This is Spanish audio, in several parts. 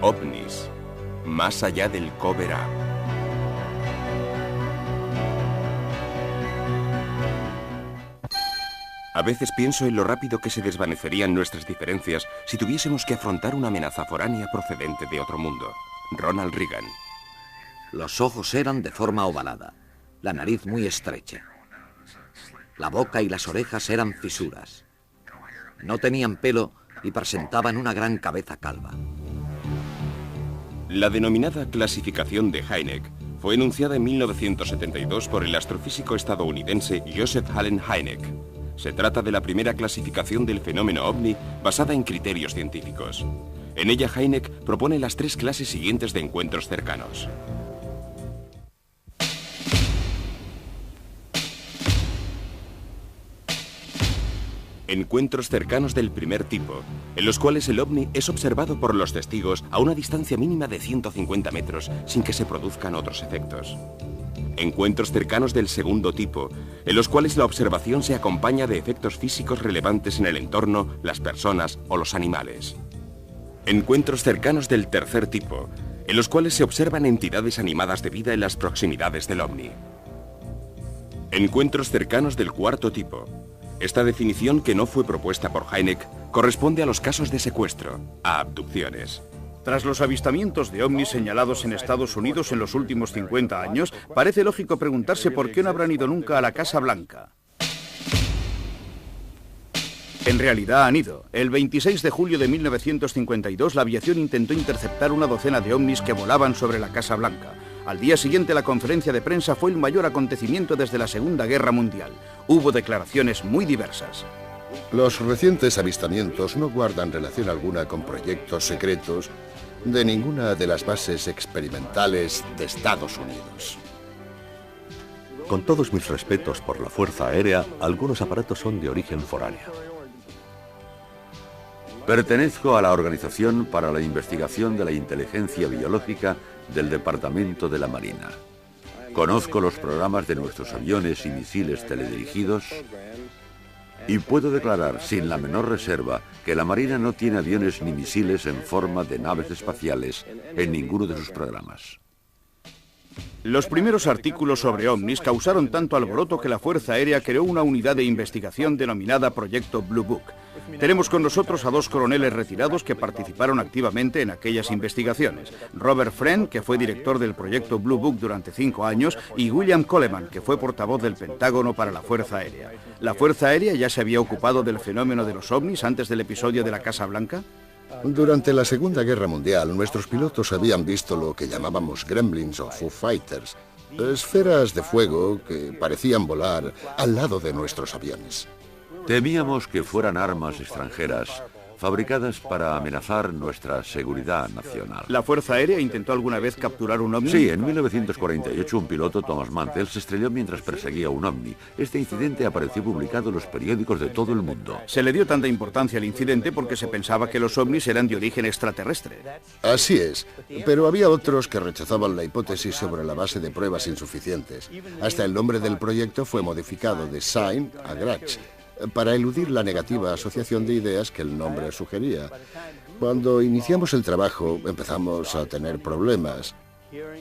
OVNIS, más allá del cover up. A veces pienso en lo rápido que se desvanecerían nuestras diferencias si tuviésemos que afrontar una amenaza foránea procedente de otro mundo. Ronald Reagan. Los ojos eran de forma ovalada, la nariz muy estrecha. La boca y las orejas eran fisuras. No tenían pelo y presentaban una gran cabeza calva. La denominada clasificación de Hynek fue enunciada en 1972 por el astrofísico estadounidense Joseph Allen Hynek. Se trata de la primera clasificación del fenómeno ovni basada en criterios científicos. En ella, Hynek propone las 3 clases siguientes de encuentros cercanos. Encuentros cercanos del primer tipo, en los cuales el ovni es observado por los testigos a una distancia mínima de 150 metros sin que se produzcan otros efectos. Encuentros cercanos del segundo tipo, en los cuales la observación se acompaña de efectos físicos relevantes en el entorno, las personas o los animales. Encuentros cercanos del tercer tipo, en los cuales se observan entidades animadas de vida en las proximidades del ovni. Encuentros cercanos del cuarto tipo. Esta definición, que no fue propuesta por Hynek, corresponde a los casos de secuestro, a abducciones. Tras los avistamientos de ovnis señalados en Estados Unidos en los últimos 50 años, parece lógico preguntarse por qué no habrán ido nunca a la Casa Blanca. En realidad han ido. El 26 de julio de 1952 la aviación intentó interceptar una docena de ovnis que volaban sobre la Casa Blanca. Al día siguiente la conferencia de prensa fue el mayor acontecimiento desde la Segunda Guerra Mundial. Hubo declaraciones muy diversas. Los recientes avistamientos no guardan relación alguna con proyectos secretos de ninguna de las bases experimentales de Estados Unidos. Con todos mis respetos por la Fuerza Aérea, algunos aparatos son de origen foráneo. Pertenezco a la Organización para la Investigación de la Inteligencia Biológica del Departamento de la Marina. Conozco los programas de nuestros aviones y misiles teledirigidos y puedo declarar sin la menor reserva que la Marina no tiene aviones ni misiles en forma de naves espaciales en ninguno de sus programas. Los primeros artículos sobre ovnis causaron tanto alboroto que la Fuerza Aérea creó una unidad de investigación denominada Proyecto Blue Book. Tenemos con nosotros a 2 coroneles retirados que participaron activamente en aquellas investigaciones. Robert Friend, que fue director del Proyecto Blue Book durante 5 años, y William Coleman, que fue portavoz del Pentágono para la Fuerza Aérea. ¿La Fuerza Aérea ya se había ocupado del fenómeno de los ovnis antes del episodio de la Casa Blanca? Durante la Segunda Guerra Mundial, nuestros pilotos habían visto lo que llamábamos gremlins o Foo Fighters, esferas de fuego que parecían volar al lado de nuestros aviones. Temíamos que fueran armas extranjeras fabricadas para amenazar nuestra seguridad nacional. ¿La Fuerza Aérea intentó alguna vez capturar un ovni? Sí, en 1948 un piloto, Thomas Mantell, se estrelló mientras perseguía un ovni. Este incidente apareció publicado en los periódicos de todo el mundo. Se le dio tanta importancia al incidente porque se pensaba que los ovnis eran de origen extraterrestre. Así es, pero había otros que rechazaban la hipótesis sobre la base de pruebas insuficientes. Hasta el nombre del proyecto fue modificado de SIGN a GRACH, para eludir la negativa asociación de ideas que el nombre sugería. Cuando iniciamos el trabajo, empezamos a tener problemas.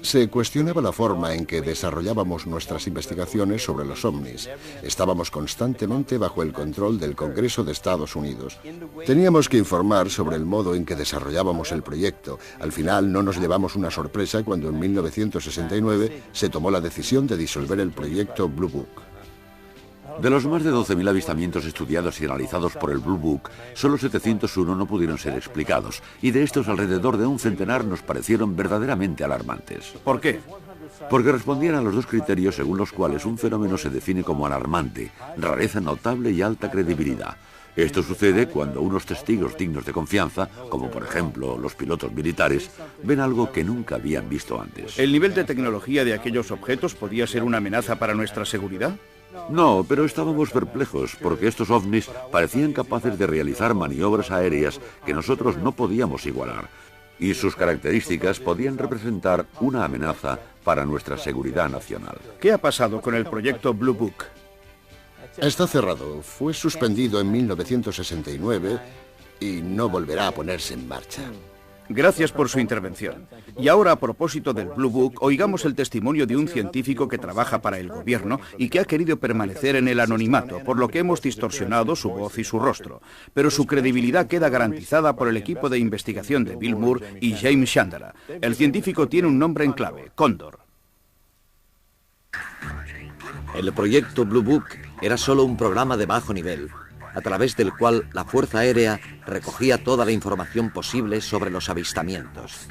Se cuestionaba la forma en que desarrollábamos nuestras investigaciones sobre los ovnis. Estábamos constantemente bajo el control del Congreso de Estados Unidos. Teníamos que informar sobre el modo en que desarrollábamos el proyecto. Al final no nos llevamos una sorpresa cuando en 1969 se tomó la decisión de disolver el proyecto Blue Book. De los más de 12.000 avistamientos estudiados y analizados por el Blue Book, solo 701 no pudieron ser explicados, y de estos alrededor de un centenar nos parecieron verdaderamente alarmantes. ¿Por qué? Porque respondían a los 2 criterios según los cuales un fenómeno se define como alarmante: rareza notable y alta credibilidad. Esto sucede cuando unos testigos dignos de confianza, como por ejemplo los pilotos militares, ven algo que nunca habían visto antes. ¿El nivel de tecnología de aquellos objetos podía ser una amenaza para nuestra seguridad? No, pero estábamos perplejos porque estos ovnis parecían capaces de realizar maniobras aéreas que nosotros no podíamos igualar, y sus características podían representar una amenaza para nuestra seguridad nacional. ¿Qué ha pasado con el proyecto Blue Book? Está cerrado. Fue suspendido en 1969 y no volverá a ponerse en marcha. Gracias por su intervención. Y ahora, a propósito del Blue Book, oigamos el testimonio de un científico que trabaja para el gobierno y que ha querido permanecer en el anonimato, por lo que hemos distorsionado su voz y su rostro. Pero su credibilidad queda garantizada por el equipo de investigación de Bill Moore y James Shandara. El científico tiene un nombre en clave, Cóndor. El proyecto Blue Book era solo un programa de bajo nivel, a través del cual la Fuerza Aérea recogía toda la información posible sobre los avistamientos.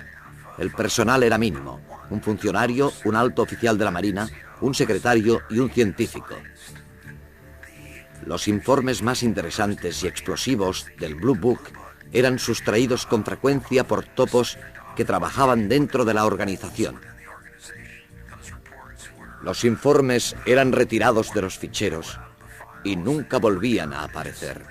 El personal era mínimo: un funcionario, un alto oficial de la Marina, un secretario y un científico. Los informes más interesantes y explosivos del Blue Book eran sustraídos con frecuencia por topos que trabajaban dentro de la organización. Los informes eran retirados de los ficheros y nunca volvían a aparecer.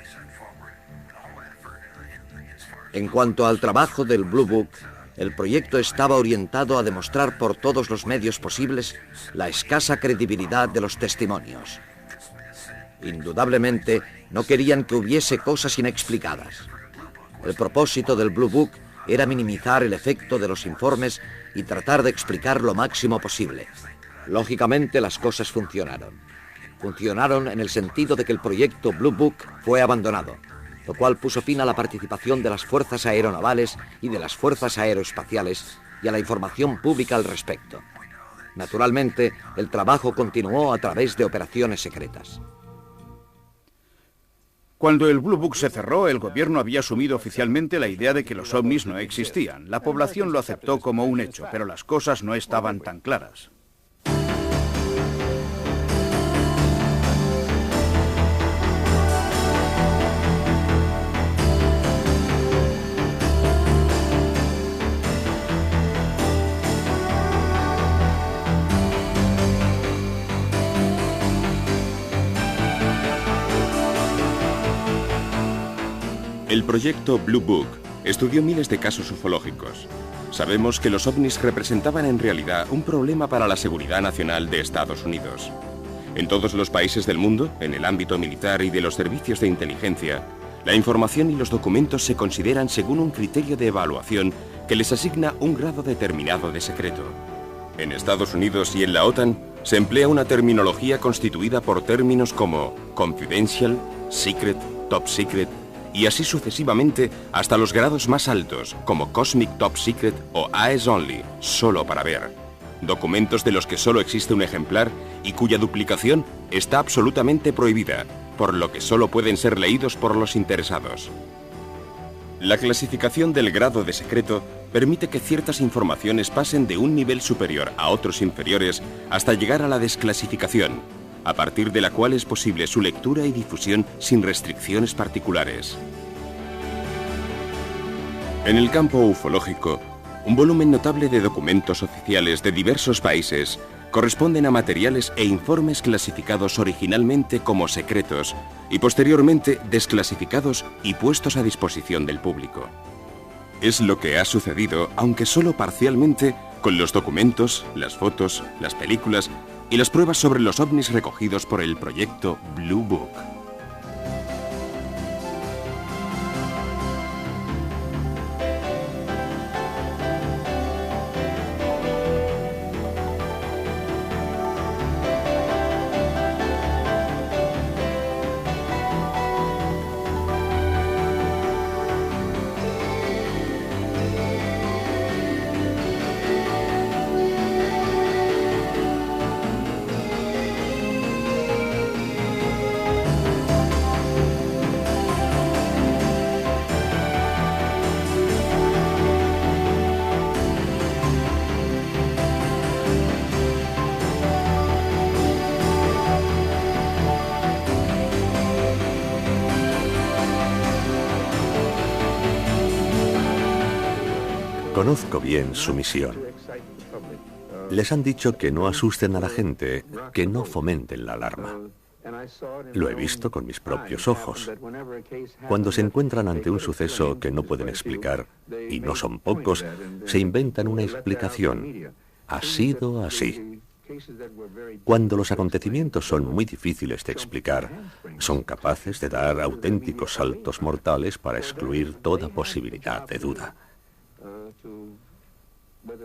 En cuanto al trabajo del Blue Book, el proyecto estaba orientado a demostrar por todos los medios posibles la escasa credibilidad de los testimonios. Indudablemente, no querían que hubiese cosas inexplicadas. El propósito del Blue Book era minimizar el efecto de los informes y tratar de explicar lo máximo posible. Lógicamente, las cosas funcionaron. Funcionaron en el sentido de que el proyecto Blue Book fue abandonado, lo cual puso fin a la participación de las fuerzas aeronavales y de las fuerzas aeroespaciales y a la información pública al respecto. Naturalmente, el trabajo continuó a través de operaciones secretas. Cuando el Blue Book se cerró, el gobierno había asumido oficialmente la idea de que los ovnis no existían. La población lo aceptó como un hecho, pero las cosas no estaban tan claras. El proyecto Blue Book estudió miles de casos ufológicos. Sabemos que los ovnis representaban en realidad un problema para la seguridad nacional de Estados Unidos. En todos los países del mundo, en el ámbito militar y de los servicios de inteligencia, la información y los documentos se consideran según un criterio de evaluación que les asigna un grado determinado de secreto. En Estados Unidos y en la OTAN se emplea una terminología constituida por términos como confidential, secret, top secret, y así sucesivamente hasta los grados más altos, como Cosmic Top Secret o Eyes Only, solo para ver. Documentos de los que solo existe un ejemplar y cuya duplicación está absolutamente prohibida, por lo que solo pueden ser leídos por los interesados. La clasificación del grado de secreto permite que ciertas informaciones pasen de un nivel superior a otros inferiores hasta llegar a la desclasificación, a partir de la cual es posible su lectura y difusión sin restricciones particulares. En el campo ufológico, un volumen notable de documentos oficiales de diversos países corresponden a materiales e informes clasificados originalmente como secretos y posteriormente desclasificados y puestos a disposición del público. Es lo que ha sucedido, aunque solo parcialmente, con los documentos, las fotos, las películas y las pruebas sobre los ovnis recogidos por el proyecto Blue Book. Conozco bien su misión. Les han dicho que no asusten a la gente, que no fomenten la alarma. Lo he visto con mis propios ojos. Cuando se encuentran ante un suceso que no pueden explicar, y no son pocos, se inventan una explicación. Ha sido así. Cuando los acontecimientos son muy difíciles de explicar, son capaces de dar auténticos saltos mortales para excluir toda posibilidad de duda.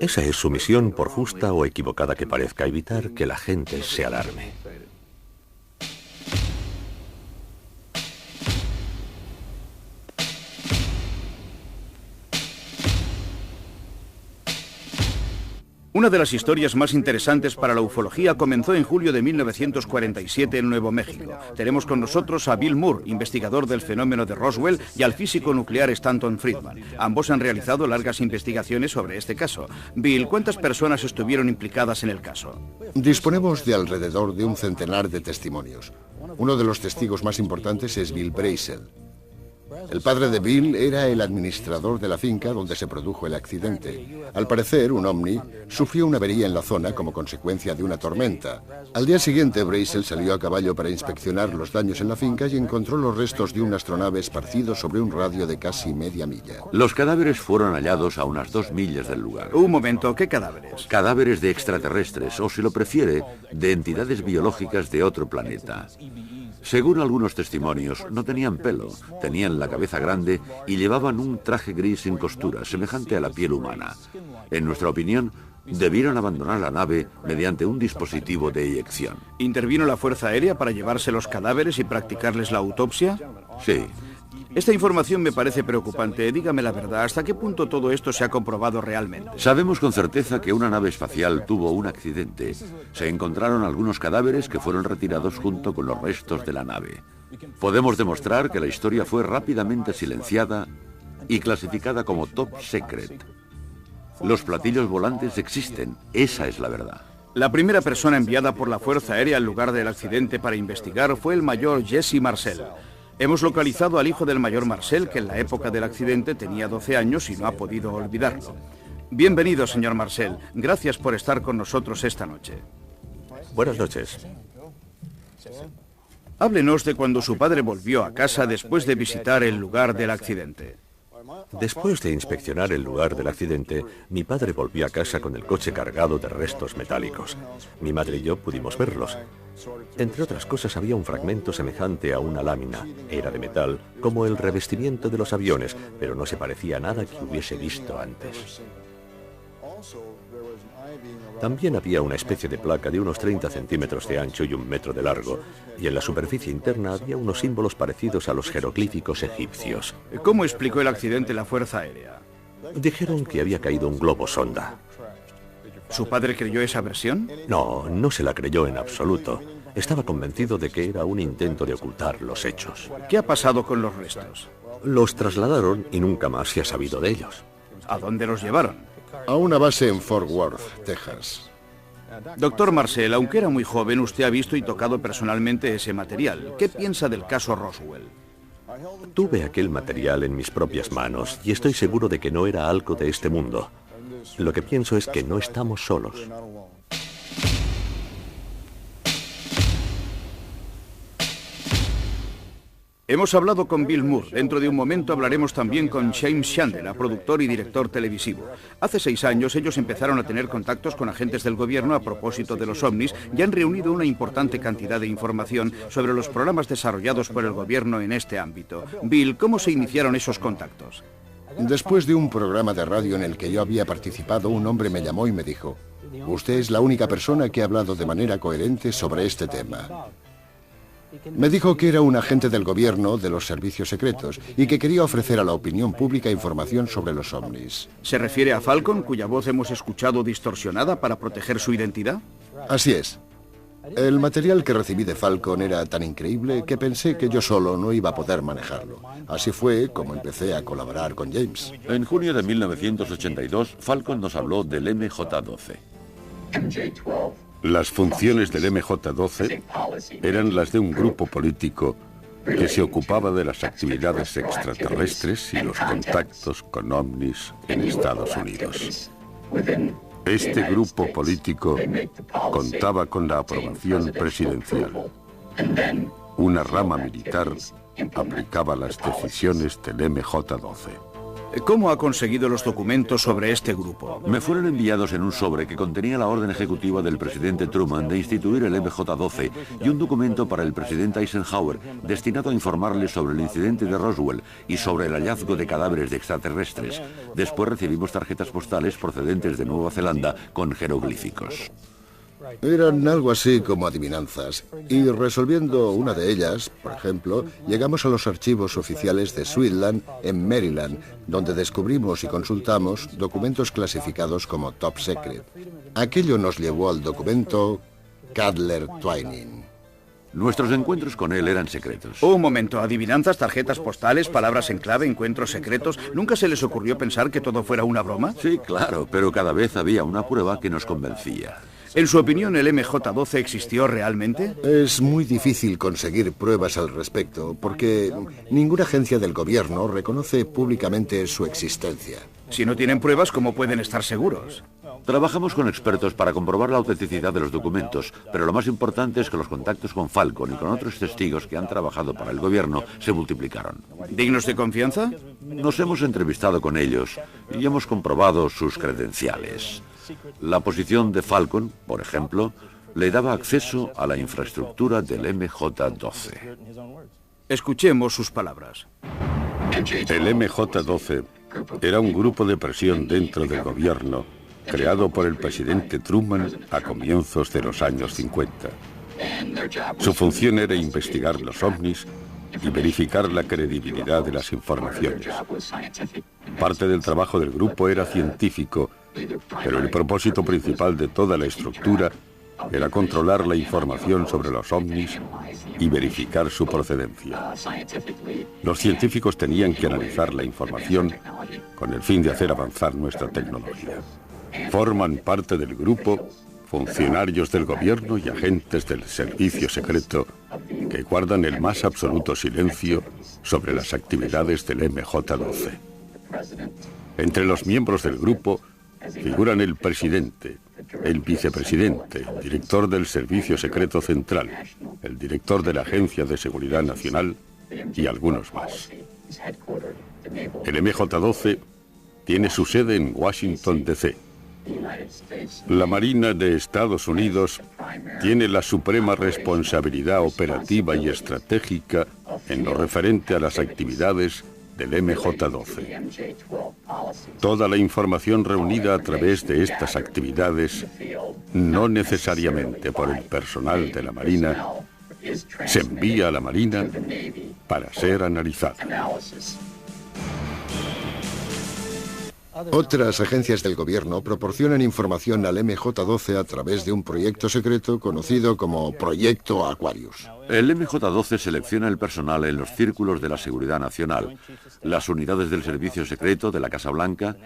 Esa es su misión, por justa o equivocada que parezca, evitar que la gente se alarme. Una de las historias más interesantes para la ufología comenzó en julio de 1947 en Nuevo México. Tenemos con nosotros a Bill Moore, investigador del fenómeno de Roswell, y al físico nuclear Stanton Friedman. Ambos han realizado largas investigaciones sobre este caso. Bill, ¿cuántas personas estuvieron implicadas en el caso? Disponemos de alrededor de un centenar de testimonios. Uno de los testigos más importantes es Bill Brazel. El padre de Bill era el administrador de la finca donde se produjo el accidente. Al parecer, un ovni sufrió una avería en la zona como consecuencia de una tormenta. Al día siguiente, Brazel salió a caballo para inspeccionar los daños en la finca y encontró los restos de una astronave esparcidos sobre un radio de casi media milla. Los cadáveres fueron hallados a unas 2 millas del lugar. Un momento, ¿qué cadáveres? Cadáveres de extraterrestres, o si lo prefiere, de entidades biológicas de otro planeta. Según algunos testimonios, no tenían pelo, tenían la cabeza grande y llevaban un traje gris sin costura, semejante a la piel humana. En nuestra opinión, debieron abandonar la nave mediante un dispositivo de eyección. ¿Intervino la Fuerza Aérea para llevarse los cadáveres y practicarles la autopsia? Sí. Esta información me parece preocupante. Dígame la verdad, ¿hasta qué punto todo esto se ha comprobado realmente? Sabemos con certeza que una nave espacial tuvo un accidente. Se encontraron algunos cadáveres que fueron retirados junto con los restos de la nave. Podemos demostrar que la historia fue rápidamente silenciada y clasificada como top secret. Los platillos volantes existen, esa es la verdad. La primera persona enviada por la Fuerza Aérea al lugar del accidente para investigar fue el mayor Jesse Marcel. Hemos localizado al hijo del mayor Marcel, que en la época del accidente tenía 12 años y no ha podido olvidarlo. Bienvenido, señor Marcel. Gracias por estar con nosotros esta noche. Buenas noches. Háblenos de cuando su padre volvió a casa después de visitar el lugar del accidente. Después de inspeccionar el lugar del accidente, mi padre volvió a casa con el coche cargado de restos metálicos. Mi madre y yo pudimos verlos. Entre otras cosas, había un fragmento semejante a una lámina. Era de metal, como el revestimiento de los aviones, pero no se parecía a nada que hubiese visto antes. También había una especie de placa de unos 30 centímetros de ancho y 1 metro de largo, y en la superficie interna había unos símbolos parecidos a los jeroglíficos egipcios. ¿Cómo explicó el accidente la Fuerza Aérea? Dijeron que había caído un globo sonda. ¿Su padre creyó esa versión? No, no se la creyó en absoluto. Estaba convencido de que era un intento de ocultar los hechos. ¿Qué ha pasado con los restos? Los trasladaron y nunca más se ha sabido de ellos. ¿A dónde los llevaron? A una base en Fort Worth, Texas. Doctor Marcel, aunque era muy joven, usted ha visto y tocado personalmente ese material. ¿Qué piensa del caso Roswell? Tuve aquel material en mis propias manos y estoy seguro de que no era algo de este mundo. Lo que pienso es que no estamos solos. Hemos hablado con Bill Moore. Dentro de un momento hablaremos también con James Chandler, productor y director televisivo. Hace 6 años ellos empezaron a tener contactos con agentes del gobierno a propósito de los ovnis y han reunido una importante cantidad de información sobre los programas desarrollados por el gobierno en este ámbito. Bill, ¿cómo se iniciaron esos contactos? Después de un programa de radio en el que yo había participado, un hombre me llamó y me dijo: "Usted es la única persona que ha hablado de manera coherente sobre este tema". Me dijo que era un agente del gobierno de los servicios secretos y que quería ofrecer a la opinión pública información sobre los ovnis. ¿Se refiere a Falcon, cuya voz hemos escuchado distorsionada para proteger su identidad? Así es. El material que recibí de Falcon era tan increíble que pensé que yo solo no iba a poder manejarlo. Así fue como empecé a colaborar con James. En junio de 1982, Falcon nos habló del MJ-12. Las funciones del MJ-12 eran las de un grupo político que se ocupaba de las actividades extraterrestres y los contactos con ovnis en Estados Unidos. Este grupo político contaba con la aprobación presidencial. Una rama militar aplicaba las decisiones del MJ-12. ¿Cómo ha conseguido los documentos sobre este grupo? Me fueron enviados en un sobre que contenía la orden ejecutiva del presidente Truman de instituir el MJ-12 y un documento para el presidente Eisenhower destinado a informarle sobre el incidente de Roswell y sobre el hallazgo de cadáveres de extraterrestres. Después recibimos tarjetas postales procedentes de Nueva Zelanda con jeroglíficos. Eran algo así como adivinanzas, y resolviendo una de ellas, por ejemplo, llegamos a los archivos oficiales de Sweetland, en Maryland, donde descubrimos y consultamos documentos clasificados como Top Secret. Aquello nos llevó al documento Cutler-Twining. Nuestros encuentros con él eran secretos. Un momento, adivinanzas, tarjetas postales, palabras en clave, encuentros secretos. ¿Nunca se les ocurrió pensar que todo fuera una broma? Sí, claro, pero cada vez había una prueba que nos convencía. En su opinión, ¿el MJ-12 existió realmente? Es muy difícil conseguir pruebas al respecto, porque ninguna agencia del gobierno reconoce públicamente su existencia. Si no tienen pruebas, ¿cómo pueden estar seguros? Trabajamos con expertos para comprobar la autenticidad de los documentos, pero lo más importante es que los contactos con Falcon y con otros testigos que han trabajado para el gobierno se multiplicaron. ¿Dignos de confianza? Nos hemos entrevistado con ellos y hemos comprobado sus credenciales. La posición de Falcon, por ejemplo, le daba acceso a la infraestructura del MJ-12. Escuchemos sus palabras. El MJ-12 era un grupo de presión dentro del gobierno creado por el presidente Truman a comienzos de los años 50. Su función era investigar los ovnis y verificar la credibilidad de las informaciones. Parte del trabajo del grupo era científico, pero el propósito principal de toda la estructura era controlar la información sobre los ovnis y verificar su procedencia. Los científicos tenían que analizar la información con el fin de hacer avanzar nuestra tecnología. Forman parte del grupo funcionarios del gobierno y agentes del servicio secreto que guardan el más absoluto silencio sobre las actividades del MJ-12. Entre los miembros del grupo figuran el presidente, el vicepresidente, el director del Servicio Secreto Central, el director de la Agencia de Seguridad Nacional y algunos más. El MJ-12 tiene su sede en Washington, D.C. La Marina de Estados Unidos tiene la suprema responsabilidad operativa y estratégica en lo referente a las actividades del MJ-12. Toda la información reunida a través de estas actividades, no necesariamente por el personal de la Marina, se envía a la Marina para ser analizada. Otras agencias del gobierno proporcionan información al MJ-12 a través de un proyecto secreto conocido como Proyecto Aquarius. El MJ-12 selecciona el personal en los círculos de la seguridad nacional, las unidades del servicio secreto de la Casa Blanca,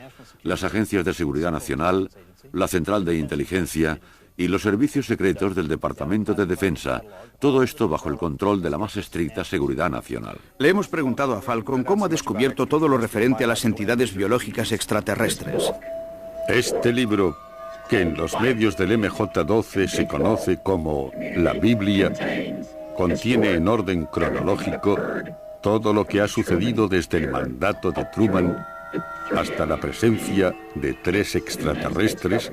las agencias de seguridad nacional, la central de inteligencia y los servicios secretos del Departamento de Defensa, todo esto bajo el control de la más estricta seguridad nacional. Le hemos preguntado a Falcon cómo ha descubierto todo lo referente a las entidades biológicas extraterrestres. Este libro, que en los medios del MJ-12 se conoce como la Biblia, contiene en orden cronológico todo lo que ha sucedido desde el mandato de Truman hasta la presencia de 3 extraterrestres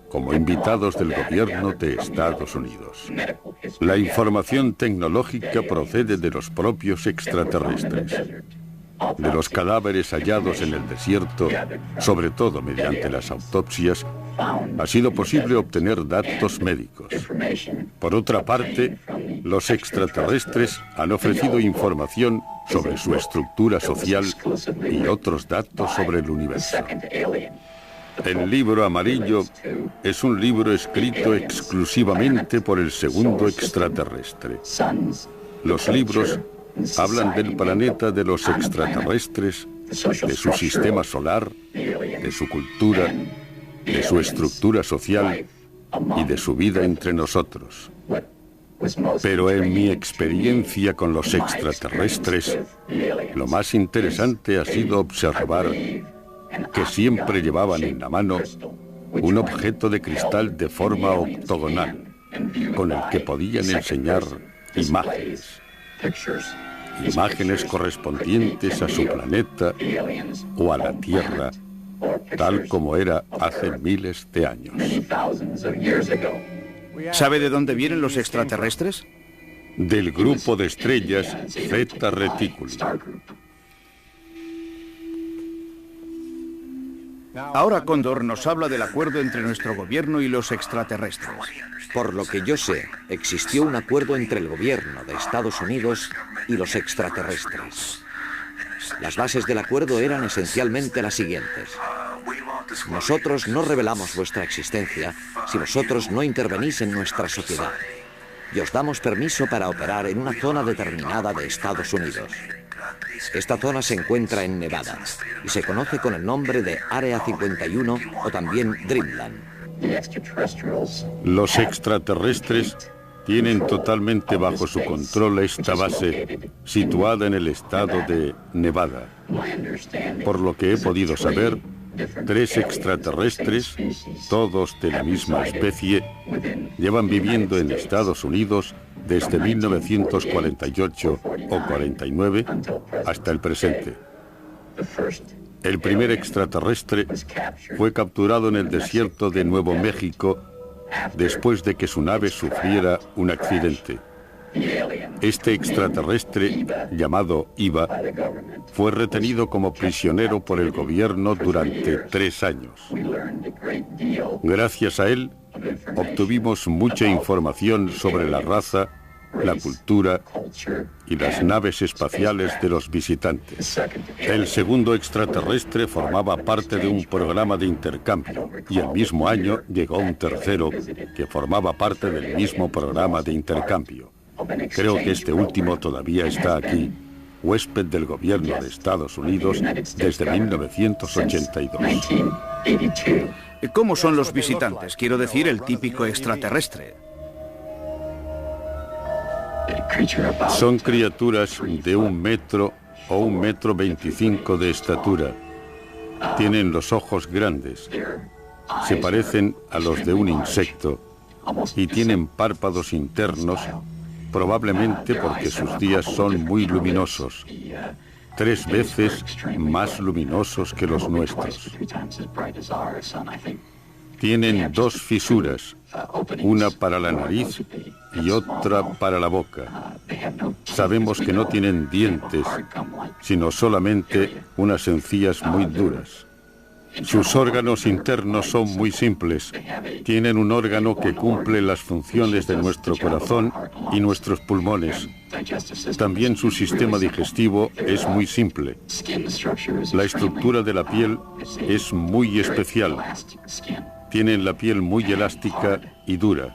como invitados del gobierno de Estados Unidos. La información tecnológica procede de los propios extraterrestres, de los cadáveres hallados en el desierto, sobre todo mediante las autopsias. Ha sido posible obtener datos médicos. Por otra parte, los extraterrestres han ofrecido información sobre su estructura social y otros datos sobre el universo. El libro amarillo es un libro escrito exclusivamente por el segundo extraterrestre. Los libros hablan del planeta de los extraterrestres, de su sistema solar, de su cultura, de su estructura social y de su vida entre nosotros. Pero en mi experiencia con los extraterrestres, lo más interesante ha sido observar que siempre llevaban en la mano un objeto de cristal de forma octogonal, con el que podían enseñar imágenes. imágenes correspondientes a su planeta o a la Tierra, tal como era hace miles de años. ¿Sabe de dónde vienen los extraterrestres? Del grupo de estrellas Zeta Reticuli. Ahora Cóndor nos habla del acuerdo entre nuestro gobierno y los extraterrestres. Por lo que yo sé, existió un acuerdo entre el gobierno de Estados Unidos y los extraterrestres. Las bases del acuerdo eran esencialmente las siguientes. Nosotros no revelamos vuestra existencia si vosotros no intervenís en nuestra sociedad. Y os damos permiso para operar en una zona determinada de Estados Unidos. Esta zona se encuentra en Nevada y se conoce con el nombre de Área 51 o también Dreamland. Los extraterrestres tienen totalmente bajo su control esta base situada en el estado de Nevada. Por lo que he podido saber, 3 extraterrestres, todos de la misma especie, llevan viviendo en Estados Unidos desde 1948 o 49 hasta el presente. El primer extraterrestre fue capturado en el desierto de Nuevo México después de que su nave sufriera un accidente. Este extraterrestre, llamado Iva, fue retenido como prisionero por el gobierno durante 3 años. Gracias a él, obtuvimos mucha información sobre la raza, la cultura y las naves espaciales de los visitantes. El segundo extraterrestre formaba parte de un programa de intercambio y el mismo año llegó un tercero que formaba parte del mismo programa de intercambio. Creo que este último todavía está aquí, huésped del gobierno de Estados Unidos desde 1982. ¿Cómo son los visitantes? Quiero decir, el típico extraterrestre. Son criaturas de 1 metro o 1,25 metros de estatura. Tienen los ojos grandes, se parecen a los de un insecto y tienen párpados internos, probablemente porque sus días son muy luminosos, 3 veces más luminosos que los nuestros. Tienen 2 fisuras, una para la nariz y otra para la boca. Sabemos que no tienen dientes, sino solamente unas encías muy duras. Sus órganos internos son muy simples. Tienen un órgano que cumple las funciones de nuestro corazón y nuestros pulmones. También su sistema digestivo es muy simple. La estructura de la piel es muy especial. Tienen la piel muy elástica y dura.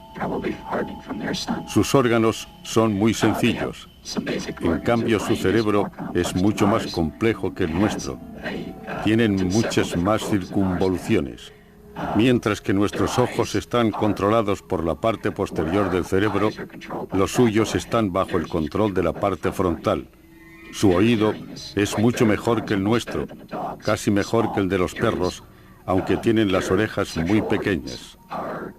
Sus órganos son muy sencillos. En cambio, su cerebro es mucho más complejo que el nuestro. Tienen muchas más circunvoluciones. Mientras que nuestros ojos están controlados por la parte posterior del cerebro, los suyos están bajo el control de la parte frontal. Su oído es mucho mejor que el nuestro, casi mejor que el de los perros, aunque tienen las orejas muy pequeñas.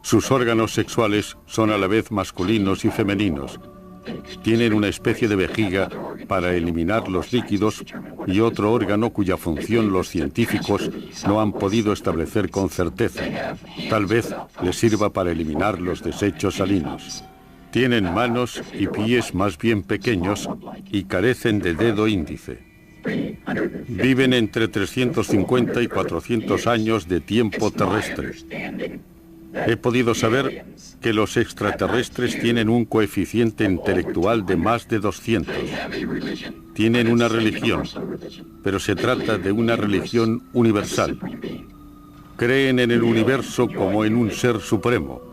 Sus órganos sexuales son a la vez masculinos y femeninos. Tienen una especie de vejiga para eliminar los líquidos y otro órgano cuya función los científicos no han podido establecer con certeza. Tal vez les sirva para eliminar los desechos salinos. Tienen manos y pies más bien pequeños y carecen de dedo índice. Viven entre 350 y 400 años de tiempo terrestre. He podido saber que los extraterrestres tienen un coeficiente intelectual de más de 200. Tienen una religión, pero se trata de una religión universal. Creen en el universo como en un ser supremo.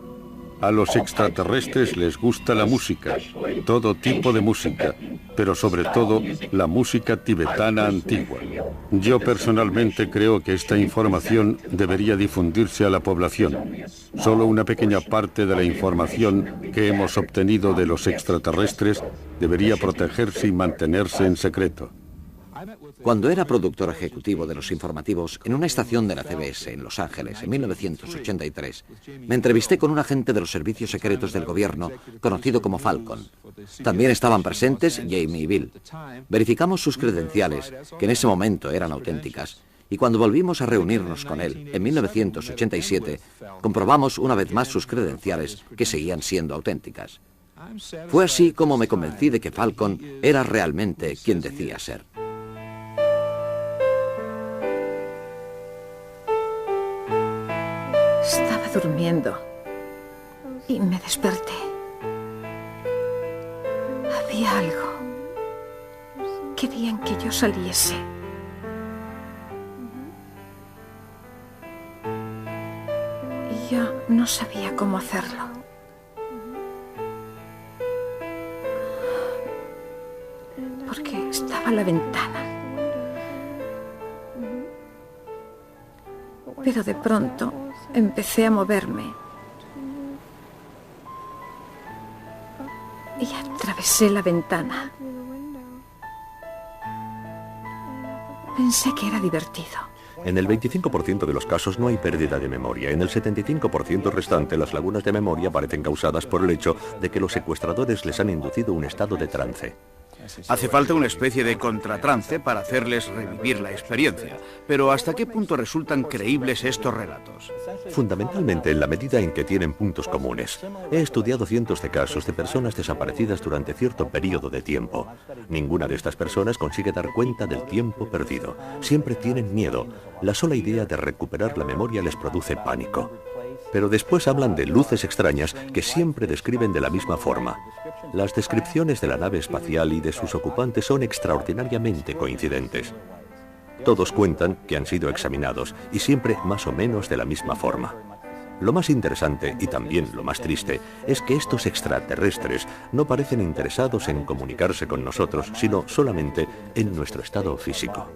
A los extraterrestres les gusta la música, todo tipo de música, pero sobre todo la música tibetana antigua. Yo personalmente creo que esta información debería difundirse a la población. Solo una pequeña parte de la información que hemos obtenido de los extraterrestres debería protegerse y mantenerse en secreto. Cuando era productor ejecutivo de los informativos en una estación de la CBS en Los Ángeles en 1983, me entrevisté con un agente de los servicios secretos del gobierno conocido como Falcon. También estaban presentes Jamie y Bill. Verificamos sus credenciales, que en ese momento eran auténticas, y cuando volvimos a reunirnos con él en 1987, comprobamos una vez más sus credenciales, que seguían siendo auténticas. Fue así como me convencí de que Falcon era realmente quien decía ser. Estaba durmiendo y me desperté. Había algo. Querían que yo saliese. Y yo no sabía cómo hacerlo. Porque estaba a la ventana. Pero de pronto empecé a moverme y atravesé la ventana. Pensé que era divertido. En el 25% de los casos no hay pérdida de memoria. En el 75% restante, las lagunas de memoria parecen causadas por el hecho de que los secuestradores les han inducido un estado de trance. Hace falta una especie de contratrance para hacerles revivir la experiencia. Pero ¿hasta qué punto resultan creíbles estos relatos? Fundamentalmente en la medida en que tienen puntos comunes. He estudiado cientos de casos de personas desaparecidas durante cierto periodo de tiempo. Ninguna de estas personas consigue dar cuenta del tiempo perdido. Siempre tienen miedo. La sola idea de recuperar la memoria les produce pánico. Pero después hablan de luces extrañas que siempre describen de la misma forma. Las descripciones de la nave espacial y de sus ocupantes son extraordinariamente coincidentes. Todos cuentan que han sido examinados y siempre más o menos de la misma forma. Lo más interesante y también lo más triste es que estos extraterrestres no parecen interesados en comunicarse con nosotros, sino solamente en nuestro estado físico.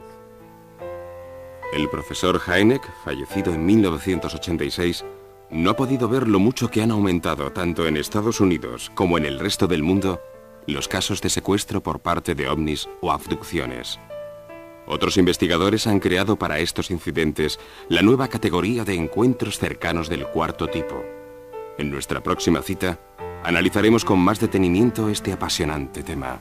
El profesor Hynek, fallecido en 1986, no ha podido ver lo mucho que han aumentado, tanto en Estados Unidos como en el resto del mundo, los casos de secuestro por parte de ovnis o abducciones. Otros investigadores han creado para estos incidentes la nueva categoría de encuentros cercanos del cuarto tipo. En nuestra próxima cita, analizaremos con más detenimiento este apasionante tema.